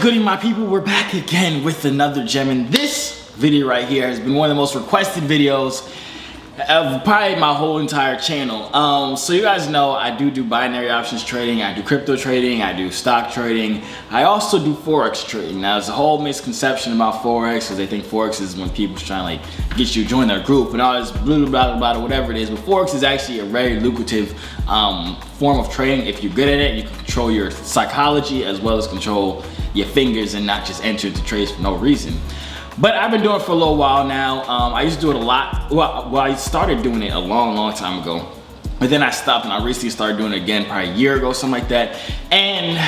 goody, my people? We're back again with another gem, and this video right here has been one of the most requested videos of probably my whole entire channel. So you guys know I do binary options trading, I do crypto trading, I do stock trading, I also do forex trading. Now there's a whole misconception about forex because they think forex is when people's trying to like get you to join their group and all this blah blah blah blah whatever it is. But forex is actually a very lucrative form of trading. If you're good at it, you can control your psychology as well as control your fingers and not just enter into trades for no reason. But I've been doing it for a little while now. I used to do it a lot. Well, I started doing it a long time ago. But then I stopped and I recently started doing it again probably a year ago, something like that. And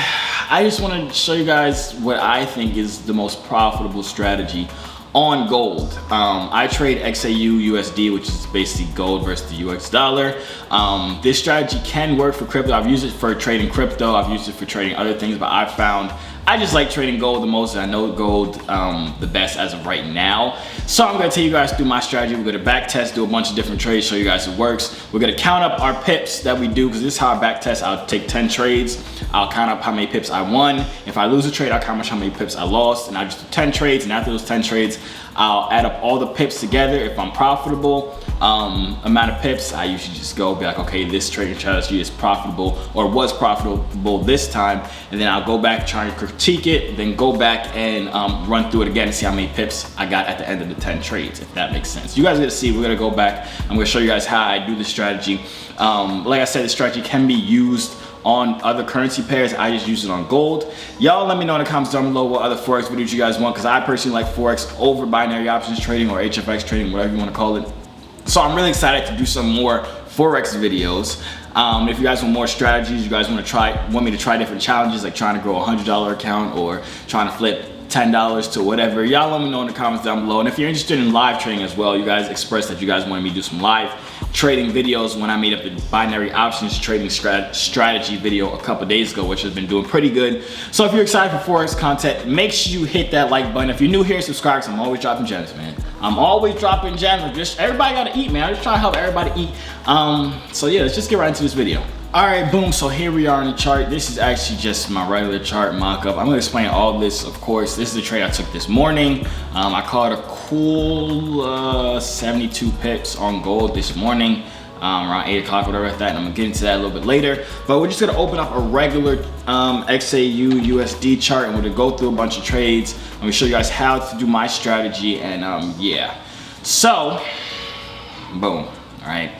I just want to show you guys what I think is the most profitable strategy on gold. I trade XAU USD, which is basically gold versus the US dollar. This strategy can work for crypto. I've used it for trading crypto. I've used it for trading other things, but I've found I just like trading gold the most, and I know gold the best as of right now. So I'm gonna take you guys through my strategy. We're gonna back test, do a bunch of different trades, show you guys it works. We're gonna count up our pips that we do, because this is how I back test. I'll take 10 trades, I'll count up how many pips I won. If I lose a trade, I'll count how many pips I lost, and I just do 10 trades, and after those 10 trades, I'll add up all the pips together. If I'm profitable, amount of pips, I usually just go be like, okay, this trading strategy is profitable or was profitable this time, and then I'll go back, try and critique it, then go back and run through it again and see how many pips I got at the end of the 10 trades, if that makes sense. You guys are gonna see, we're gonna go back, I'm gonna show you guys how I do this strategy. Like I said, this strategy can be used on other currency pairs. I just use it on gold. Y'all let me know in the comments down below what other forex videos you guys want, because I personally like forex over binary options trading or HFX trading, whatever you want to call it. So I'm really excited to do some more forex videos. If you guys want more strategies, you guys want me to try different challenges, like trying to grow a $100 account or trying to flip $10 to whatever, y'all let me know in the comments down below. And if you're interested in live trading as well, you guys expressed that you guys wanted me to do some live trading videos when I made up the binary options trading strategy video a couple days ago, which has been doing pretty good. So if you're excited for forex content, make sure you hit that like button. If you're new here, subscribe, because I'm always dropping gems, man. I'm always dropping gems. Just everybody gotta eat, man. I just try to help everybody eat. So yeah, let's just get right into this video. All right, boom, so here we are on the chart. This is actually just my regular chart mock-up. I'm gonna explain all this, of course. This is the trade I took this morning. I caught a cool 72 pips on gold this morning, around 8 o'clock, whatever like that, and I'm gonna get into that a little bit later. But we're just gonna open up a regular XAU USD chart, and we're gonna go through a bunch of trades. I'm gonna show you guys how to do my strategy, and yeah. So, boom, all right.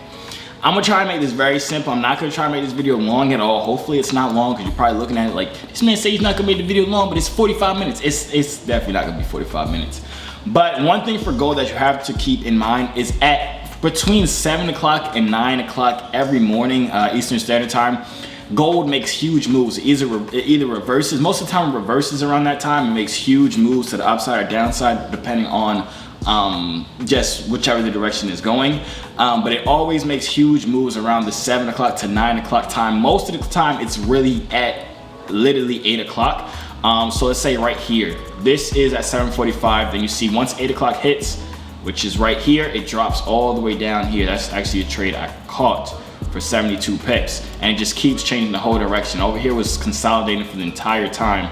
I'm gonna try to make this very simple. I'm not gonna try to make this video long at all. Hopefully it's not long, because you're probably looking at it like, this man says he's not gonna make the video long, but it's 45 minutes. It's definitely not gonna be 45 minutes. But one thing for gold that you have to keep in mind is at between 7 o'clock and 9 o'clock every morning, Eastern Standard Time, gold makes huge moves. It either reverses, most of the time it reverses around that time. It makes huge moves to the upside or downside, depending on just whichever the direction is going. But it always makes huge moves around the 7 o'clock to 9 o'clock time. Most of the time it's really at literally 8 o'clock. So let's say right here, this is at 7:45. Then you see once 8 o'clock hits, which is right here, it drops all the way down here. That's actually a trade I caught for 72 pips, and it just keeps changing the whole direction. Over here was consolidating for the entire time,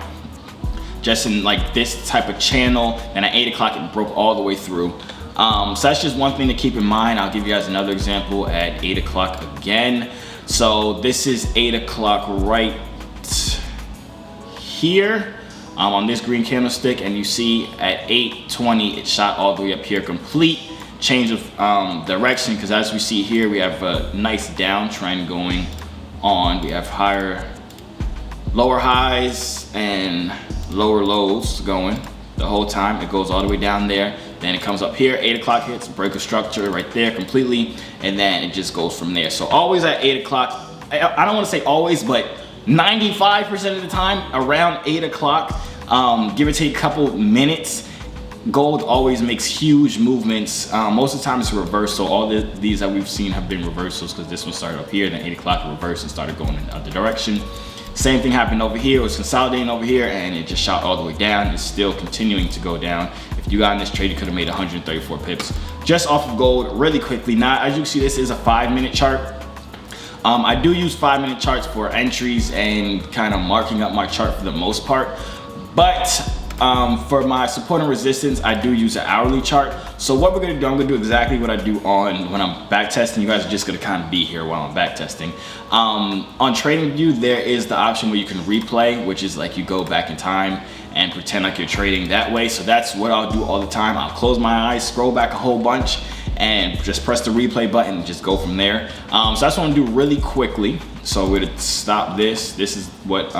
just in like this type of channel, and at 8 o'clock it broke all the way through. So that's just one thing to keep in mind. I'll give you guys another example at 8 o'clock again. So this is 8 o'clock right here on this green candlestick, and you see at 8:20 it shot all the way up here, complete change of direction, because as we see here, we have a nice downtrend going on. We have lower highs and lower lows going the whole time. It goes all the way down there, then it comes up here, 8 o'clock hits, break a structure right there completely, and then it just goes from there. So always at 8 o'clock, I don't want to say always, but 95% of the time around 8 o'clock, give or take a couple minutes, gold always makes huge movements. Most of the time it's a reversal. All these that we've seen have been reversals, because this one started up here, then 8 o'clock reversed and started going in the other direction. Same thing happened over here. It was consolidating over here, and it just shot all the way down. It's still continuing to go down. If you got in this trade, you could have made 134 pips just off of gold really quickly. Now, as you can see, this is a 5-minute chart. I do use 5-minute charts for entries and kind of marking up my chart for the most part. But for my support and resistance, I do use an hourly chart. So what we're gonna do, I'm gonna do exactly what I do when I'm back testing. You guys are just gonna kind of be here while I'm back testing. On TradingView, there is the option where you can replay, which is like you go back in time and pretend like you're trading that way. So that's what I'll do all the time. I'll close my eyes, scroll back a whole bunch, and just press the replay button and just go from there. So that's what I'm gonna do really quickly. So we're gonna stop this. This is what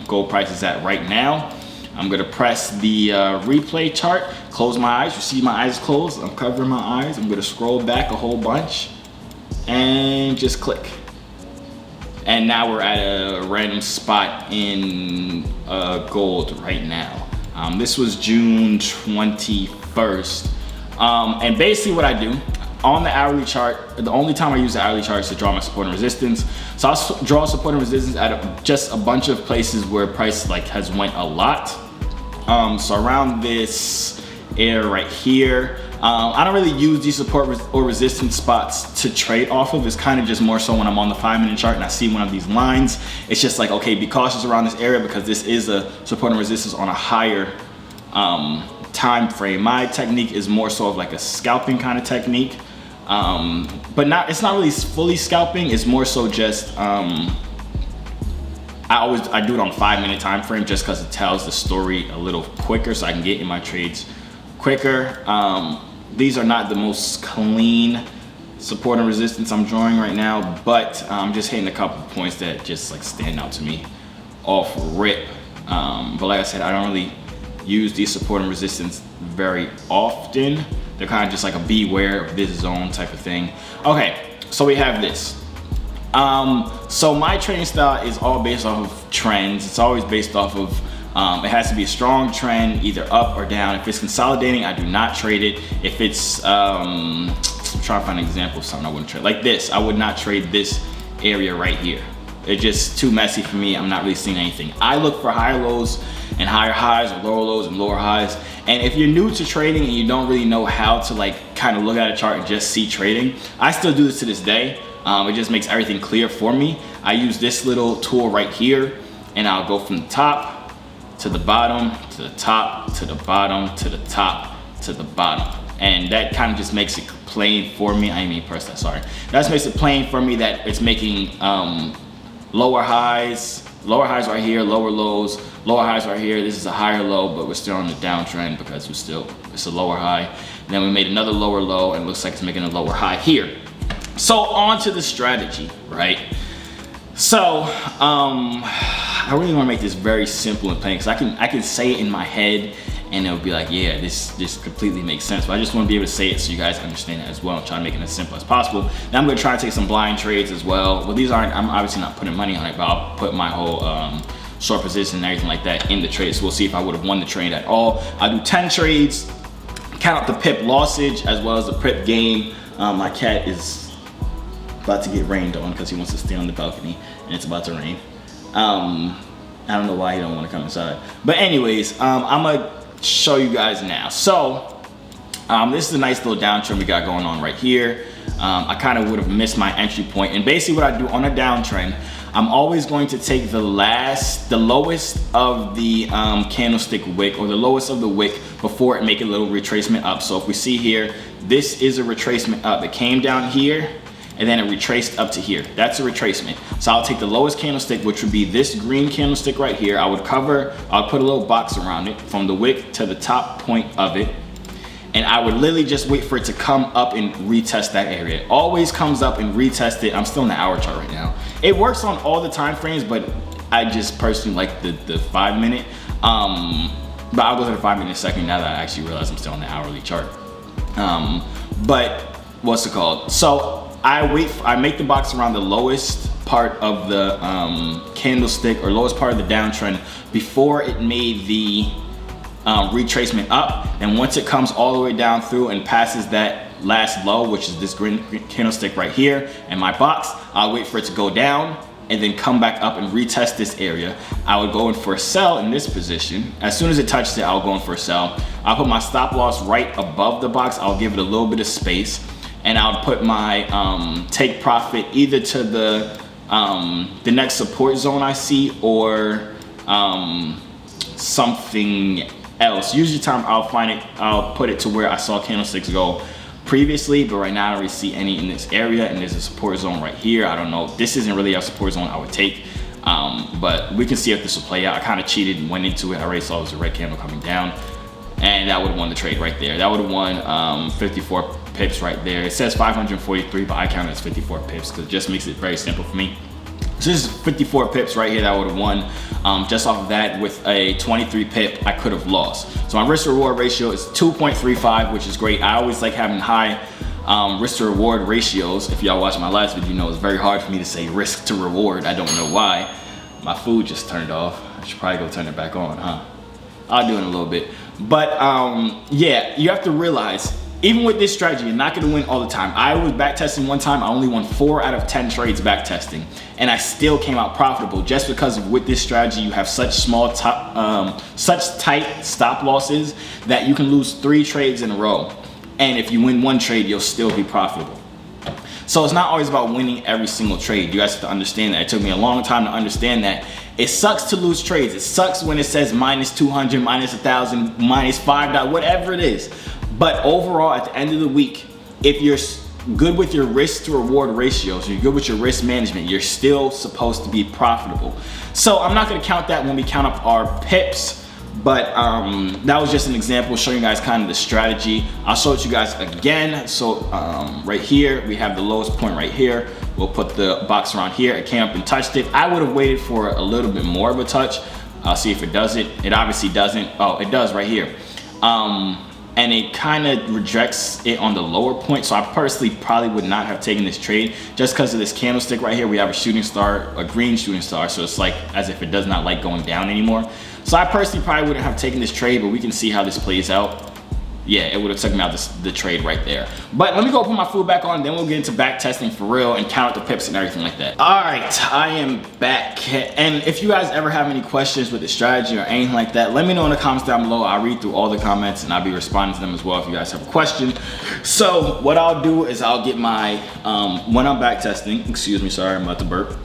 gold price is at right now. I'm gonna press the replay chart, close my eyes. You see my eyes closed, I'm covering my eyes. I'm gonna scroll back a whole bunch and just click. And now we're at a random spot in gold right now. This was June 21st. And basically what I do, on the hourly chart, the only time I use the hourly chart is to draw my support and resistance. So I'll draw support and resistance at just a bunch of places where price like has went a lot. So around this area right here, I don't really use these support or resistance spots to trade off of. It's kind of just more so when I'm on the 5-minute chart and I see one of these lines, it's just like, okay, be cautious around this area because this is a support and resistance on a higher time frame. My technique is more so of like a scalping kind of technique. But it's not really fully scalping. It's more so just I do it on 5-minute time frame just because it tells the story a little quicker, so I can get in my trades quicker. These are not the most clean support and resistance I'm drawing right now, but I'm just hitting a couple of points that just like stand out to me off rip. But like I said, I don't really use these support and resistance very often. They're kind of just like a beware of this zone type of thing. Okay, so we have this. So my trading style is all based off of trends. It's always based off of, it has to be a strong trend, either up or down. If it's consolidating, I do not trade it. If it's, I'm trying to find an example of something I wouldn't trade. Like this, I would not trade this area right here. It's just too messy for me. I'm not really seeing anything. I look for higher lows and higher highs, or lower lows and lower highs. And if you're new to trading and you don't really know how to like kind of look at a chart and just see trading, I still do this to this day. It just makes everything clear for me. I use this little tool right here, and I'll go from the top to the bottom, to the top, to the bottom, to the top, to the bottom. And that kind of just makes it plain for me. I didn't mean press that, sorry. That just makes it plain for me that it's making lower highs right here, lower lows, lower highs right here. This is a higher low, but we're still on the downtrend because it's a lower high. And then we made another lower low, and it looks like it's making a lower high here. So on to the strategy, right? So I really want to make this very simple and plain because I can say it in my head and it'll be like, yeah, this completely makes sense. But I just want to be able to say it so you guys understand it as well and try to make it as simple as possible. Now I'm going to try to take some blind trades as well. Well, I'm obviously not putting money on it, but I'll put my whole short position and everything like that in the trade. So we'll see if I would have won the trade at all. I'll do 10 trades, count out the pip lossage as well as the pip gain. My cat is about to get rained on because he wants to stay on the balcony and it's about to rain. I don't know why he don't want to come inside. But anyways, I'm gonna show you guys now. So this is a nice little downtrend we got going on right here. I kind of would have missed my entry point. And basically what I do on a downtrend, I'm always going to take the lowest of the candlestick wick, or the lowest of the wick, before it make a little retracement up. So if we see here, this is a retracement up. It came down here and then it retraced up to here. That's a retracement. So I'll take the lowest candlestick, which would be this green candlestick right here. I'll put a little box around it from the wick to the top point of it. And I would literally just wait for it to come up and retest that area. It always comes up and retest it. I'm still in the hour chart right now. It works on all the time frames, but I just personally like the 5-minute. But I'll go to the 5-minute second now that I actually realize I'm still on the hourly chart. But what's it called? So I make the box around the lowest part of the candlestick, or lowest part of the downtrend, before it made the retracement up. And once it comes all the way down through and passes that last low, which is this green candlestick right here in my box, I'll wait for it to go down and then come back up and retest this area. I would go in for a sell in this position. As soon as it touches it, I'll go in for a sell. I'll put my stop loss right above the box. I'll give it a little bit of space, and I'll put my take profit either to the next support zone I see, or something else. Usually time I'll put it to where I saw candlesticks go previously, but right now I don't really see any in this area, and there's a support zone right here. I don't know, this isn't really a support zone I would take, but we can see if this will play out. I kind of cheated and went into it. I already saw it was a red candle coming down, and that would have won the trade right there. That would have won 54 pips right there. It says 543, but I count it as 54 pips because it just makes it very simple for me. So this is 54 pips right here that I would have won. Just off of that, with a 23 pip, I could have lost. So my risk to reward ratio is 2.35, which is great. I always like having high risk to reward ratios. If y'all watched my last video, you know it's very hard for me to say risk to reward. I don't know why. My food just turned off. I should probably go turn it back on, huh? I'll do it in a little bit. But yeah, you have to realize, even with this strategy, you're not gonna win all the time. I was backtesting one time, I only won 4 out of 10 trades backtesting, and I still came out profitable just because with this strategy, you have such such tight stop losses that you can lose 3 trades in a row. And if you win 1 trade, you'll still be profitable. So it's not always about winning every single trade. You guys have to understand that. It took me a long time to understand that. It sucks to lose trades. It sucks when it says minus 200, minus 1,000, minus $5, whatever it is. But overall, at the end of the week, if you're good with your risk to reward ratios, you're good with your risk management, you're still supposed to be profitable. So I'm not gonna count that when we count up our pips, but that was just an example showing you guys kind of the strategy. I'll show it to you guys again. So right here, we have the lowest point right here. We'll put the box around here. It came up and touched it. I would have waited for a little bit more of a touch. I'll see if it does it. It obviously doesn't. Oh, it does right here. And it kind of rejects it on the lower point. So I personally probably would not have taken this trade just because of this candlestick right here. We have a shooting star, a green shooting star. So it's like as if it does not like going down anymore. So I personally probably wouldn't have taken this trade, but we can see how this plays out. Yeah, it would have took me out the trade right there. But let me go put my food back on, then we'll get into back testing for real and count up the pips and everything like that. All right, I am back. And if you guys ever have any questions with the strategy or anything like that, let me know in the comments down below. I'll read through all the comments and I'll be responding to them as well if you guys have a question. So what I'll do is I'll get my, when I'm back testing, excuse me, sorry, I'm about to burp.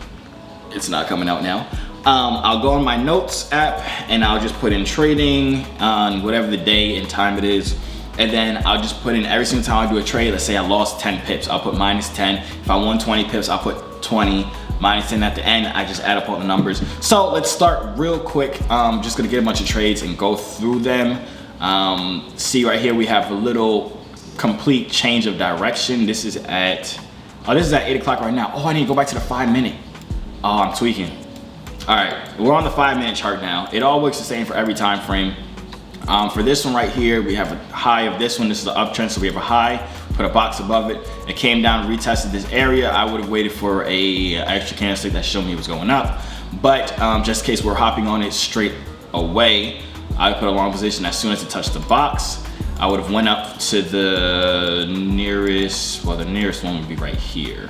It's not coming out now. I'll go on my notes app and I'll just put in trading on whatever the day and time it is. And then I'll just put in every single time I do a trade. Let's say I lost 10 pips, I'll put minus 10. If I won 20 pips, I'll put 20, minus 10 at the end. I just add up all the numbers. So let's start real quick. Just gonna get a bunch of trades and go through them. See right here, we have a little complete change of direction. This is at, this is at 8 o'clock right now. Oh, I need to go back to the 5-minute. Oh, I'm tweaking. All right, we're on the 5-minute chart now. It all works the same for every time frame. For this one right here, we have a high of this one. This is the uptrend, so we have a high, put a box above it. It came down, retested this area. I would have waited for a extra candlestick that showed me it was going up. But just in case we're hopping on it straight away, I put a long position as soon as it touched the box. I would have went up to the nearest, well, the nearest one would be right here.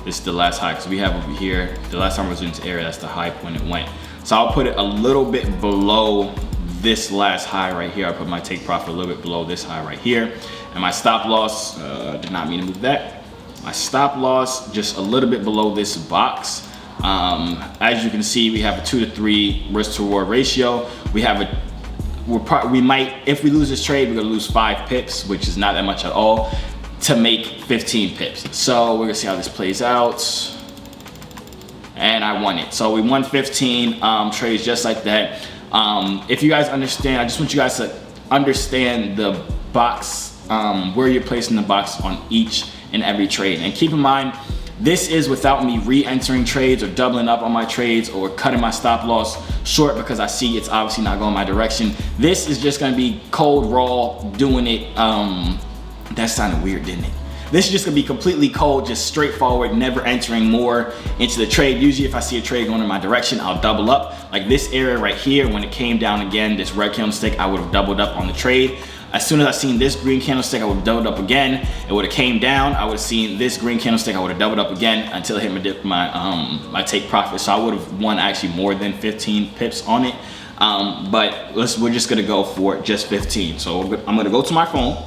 This is the last high, because we have over here, the last time I was in this area, that's the high point it went. So I'll put it a little bit below this last high right here. I'll put my take profit a little bit below this high right here. And my stop loss, did not mean to move that. My stop loss, just a little bit below this box. As you can see, we have a 2 to 3 risk to reward ratio. We have a, we might, if we lose this trade, we're gonna lose 5 pips, which is not that much at all, to make 15 pips. So we're gonna see how this plays out. And I won it. So we won 15 trades just like that. If you guys understand, I just want you guys to understand the box, where you're placing the box on each and every trade. And keep in mind, this is without me re-entering trades or doubling up on my trades or cutting my stop loss short because I see it's obviously not going my direction. This is just gonna be cold, raw, doing it. That sounded weird, didn't it? This is just gonna be completely cold, just straightforward, never entering more into the trade. Usually if I see a trade going in my direction, I'll double up. Like this area right here, when it came down again, this red candlestick, I would have doubled up on the trade. As soon as I seen this green candlestick, I would have doubled up again. It would have came down, I would have seen this green candlestick, I would have doubled up again until it hit my take profit. So I would have won actually more than 15 pips on it. But we're just gonna go for just 15. So I'm gonna go to my phone.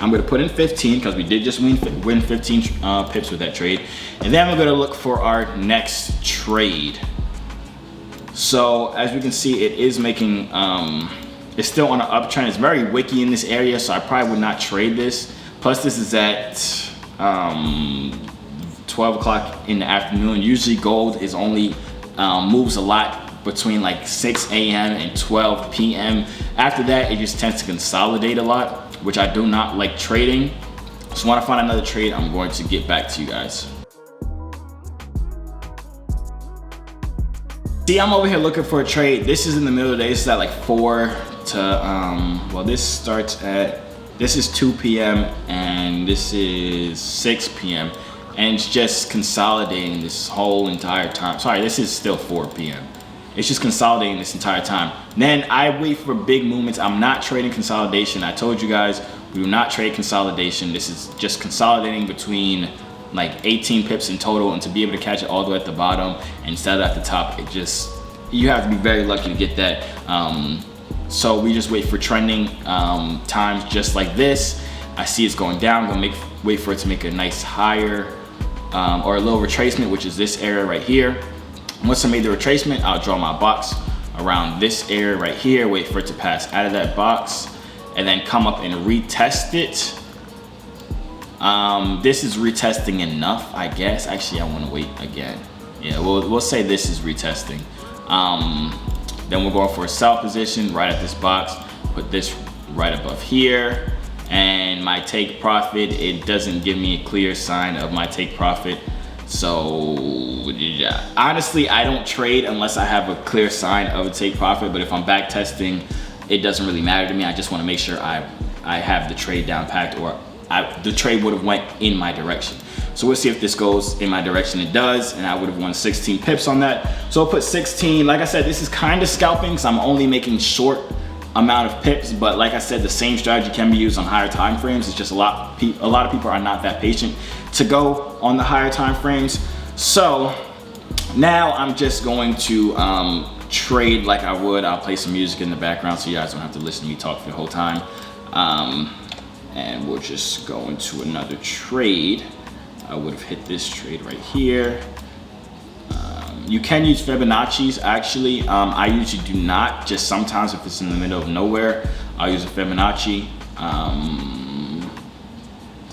I'm gonna put in 15 because we did just win 15 pips with that trade. And then we're gonna look for our next trade. So as we can see, it is making, it's still on an uptrend. It's very wicky in this area, so I probably would not trade this. Plus this is at 12 o'clock in the afternoon. Usually gold is only moves a lot between like 6 a.m. and 12 p.m. After that, it just tends to consolidate a lot, which I do not like trading. So when I find another trade, I'm going to get back to you guys. See, I'm over here looking for a trade. This is in the middle of the day. This is at like 4 to, well, this starts at, this is 2 p.m. and this is 6 p.m. And it's just consolidating this whole entire time. Sorry, this is still 4 p.m. It's just consolidating this entire time. Then I wait for big movements. I'm not trading consolidation. I told you guys, we do not trade consolidation. This is just consolidating between like 18 pips in total, and to be able to catch it all the way at the bottom instead of at the top, it just, you have to be very lucky to get that. So we just wait for trending times just like this. I see it's going down. I'm gonna wait for it to make a nice higher or a little retracement, which is this area right here. Once I made the retracement, I'll draw my box around this area right here, wait for it to pass out of that box, and then come up and retest it. This is retesting enough, I guess. Actually, I want to wait again. Yeah, we'll say this is retesting. Then we're going for a sell position right at this box. Put this right above here. And my take profit, it doesn't give me a clear sign of my take profit. So yeah, honestly, I don't trade unless I have a clear sign of a take profit. But if I'm back testing, it doesn't really matter to me. I just want to make sure I have the trade down packed, or the trade would have went in my direction. So we'll see if this goes in my direction. It does, and I would have won 16 pips on that. So I'll put 16. Like I said, this is kind of scalping because I'm only making short amount of pips, but like I said, the same strategy can be used on higher time frames. It's just a lot of people are not that patient to go on the higher time frames. So now I'm just going to trade like I would. I'll play some music in the background so you guys don't have to listen to me talk for the whole time. And we'll just go into another trade. I would have hit this trade right here. You can use Fibonacci's actually. I usually do not, just sometimes if it's in the middle of nowhere, I'll use a Fibonacci. I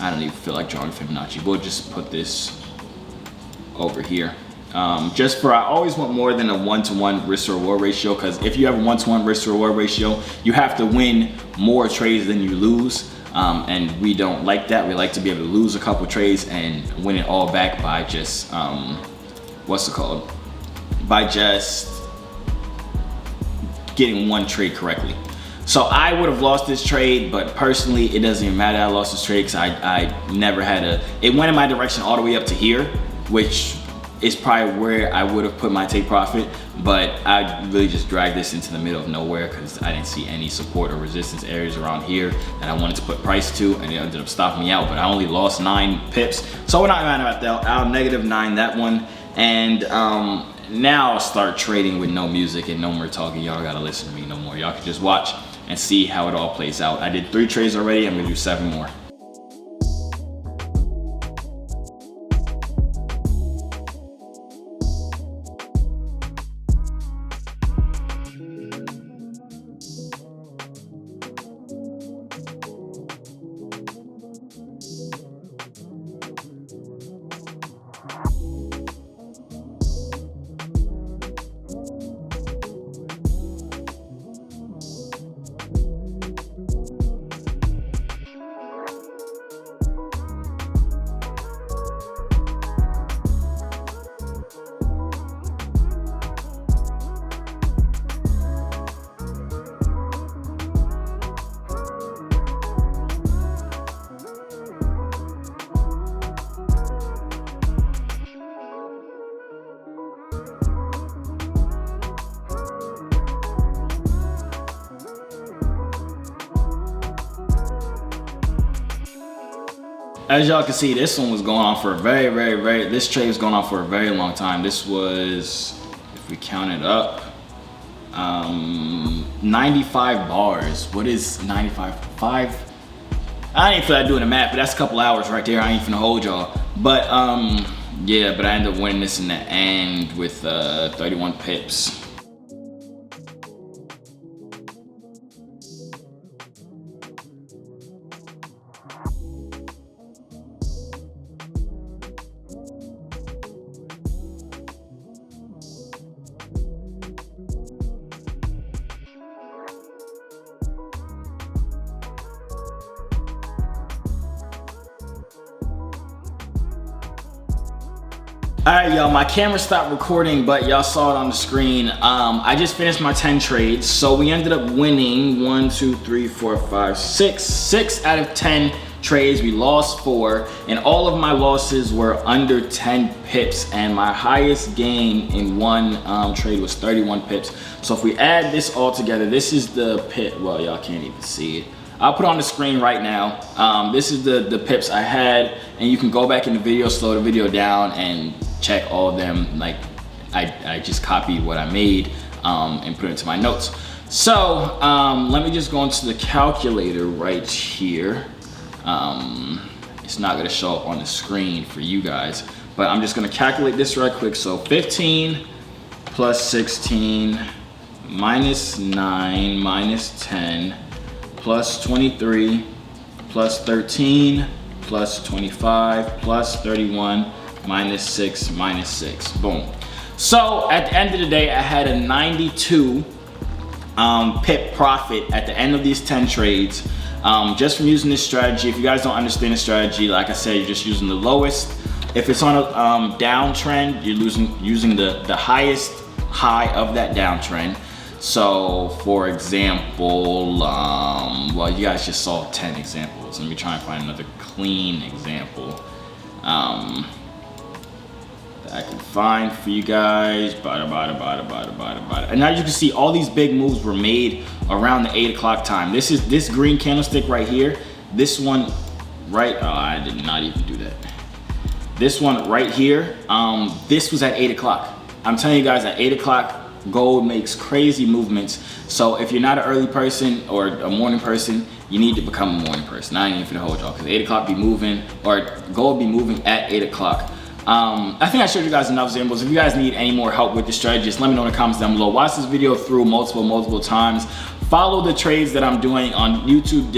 don't even feel like drawing Fibonacci. We'll just put this over here. I always want more than a 1-to-1 risk to reward ratio, because if you have a 1-to-1 risk to reward ratio, you have to win more trades than you lose. And we don't like that. We like to be able to lose a couple trades and win it all back by just, by just getting one trade correctly. So I would have lost this trade, but personally, it doesn't even matter I lost this trade because I never had it went in my direction all the way up to here, which is probably where I would have put my take profit, but I really just dragged this into the middle of nowhere because I didn't see any support or resistance areas around here that I wanted to put price to, and it ended up stopping me out, but I only lost 9 pips. So we're not mad about that. I'll -9 that one. And now I'll start trading with no music and no more talking. Y'all gotta listen to me no more. Y'all can just watch and see how it all plays out. I did 3 trades already. I'm gonna do 7 more. As y'all can see, this one was going on for a this trade was going on for a very long time. This was, if we count it up, 95 bars. What is 95? 5? I ain't feel like doing the math, but that's a couple hours right there. I ain't finna hold y'all. But yeah, but I ended up winning this in the end with 31 pips. Alright, y'all, my camera stopped recording, but y'all saw it on the screen. I just finished my 10 trades, so we ended up winning 1, 2, 3, 4, 5, 6. 6 out of 10 trades. We lost 4, and all of my losses were under 10 pips, and my highest gain in one trade was 31 pips. So if we add this all together, this is the pip. Well, y'all can't even see it. I'll put it on the screen right now. This is the pips I had, and you can go back in the video, slow the video down, and check all of them. Like I just copied what I made and put it into my notes. So let me just go into the calculator right here. It's not gonna show up on the screen for you guys, but I'm just gonna calculate this right quick. So 15 plus 16 minus 9 minus 10 plus 23 plus 13 plus 25 plus 31 minus 6 minus 6. Boom. So at the end of the day, I had a 92 pip profit at the end of these 10 trades, just from using this strategy. If you guys don't understand the strategy, like I said, you're just using the lowest. If it's on a downtrend, you're using the highest high of that downtrend. So for example, well, you guys just saw 10 examples. Let me try and find another clean example that I can find for you guys. And now you can see all these big moves were made around the 8 o'clock time. This green candlestick right here. This one right, oh, I did not even do that. This one right here, this was at 8 o'clock. I'm telling you guys, at 8 o'clock, gold makes crazy movements. So if you're not an early person or a morning person, you need to become a morning person. I ain't even finna hold y'all, because 8 o'clock be moving, or gold be moving at 8 o'clock. I think I showed you guys enough examples. If you guys need any more help with the strategy, just let me know in the comments down below. Watch this video through multiple times. Follow the trades that I'm doing on YouTube.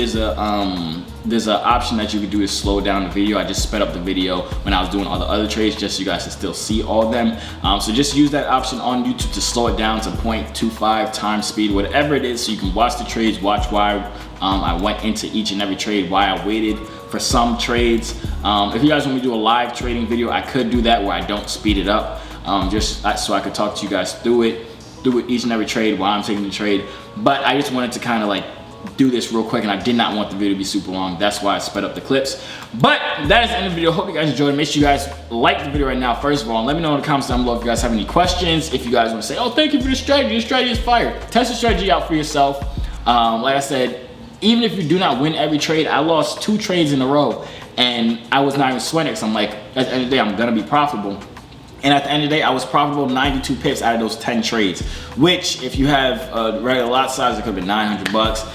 There's an option that you can do to slow down the video. I just sped up the video when I was doing all the other trades, just so you guys can still see all of them. So just use that option on YouTube to slow it down to 0.25 times speed, whatever it is, so you can watch the trades, watch why I went into each and every trade, why I waited for some trades. If you guys want me to do a live trading video, I could do that where I don't speed it up, just so I could talk to you guys through it each and every trade while I'm taking the trade. But I just wanted to kind of like do this real quick, and I did not want the video to be super long. That's why I sped up the clips. But that is the end of the video. Hope you guys enjoyed. Make sure you guys like the video right now, first of all, and let me know in the comments down below if you guys have any questions. If you guys want to say, oh, thank you for the strategy, this strategy is fire, test the strategy out for yourself. Like I said, even if you do not win every trade, I lost 2 trades in a row, and I was not even sweating, because I'm like, at the end of the day, I'm gonna be profitable. And at the end of the day, I was profitable 92 pips out of those 10 trades, which if you have a regular lot size, it could have been 900 bucks.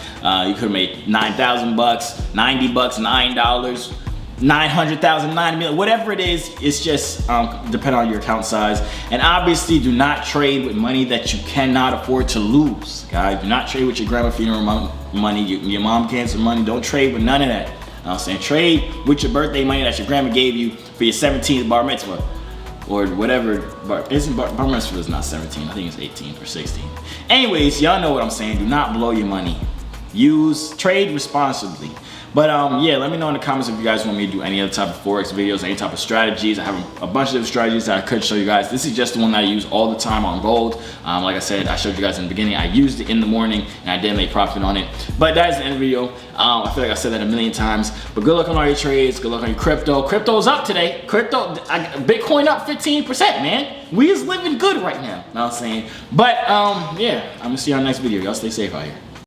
You could have made 9,000 bucks, 90 bucks, $9, 900,000, 90 million, whatever it is. It's just depending on your account size. And obviously, do not trade with money that you cannot afford to lose, guys. Do not trade with your grandma funeral money, your mom cancer money. Don't trade with none of that. I'm saying trade with your birthday money that your grandma gave you for your 17th bar mitzvah. Or whatever, bar mitzvah is not 17, I think it's 18 or 16. Anyways, y'all know what I'm saying. Do not blow your money. Trade responsibly. But yeah, let me know in the comments if you guys want me to do any other type of Forex videos, any type of strategies. I have a bunch of different strategies that I could show you guys. This is just the one that I use all the time on gold. Like I said, I showed you guys in the beginning. I used it in the morning, and I did make profit on it. But that is the end of the video. I feel like I said that a million times. But good luck on all your trades. Good luck on your crypto. Crypto's up today. Bitcoin up 15%, man. We is living good right now. Know what I'm saying? But yeah, I'm gonna see you on the next video. Y'all stay safe out here.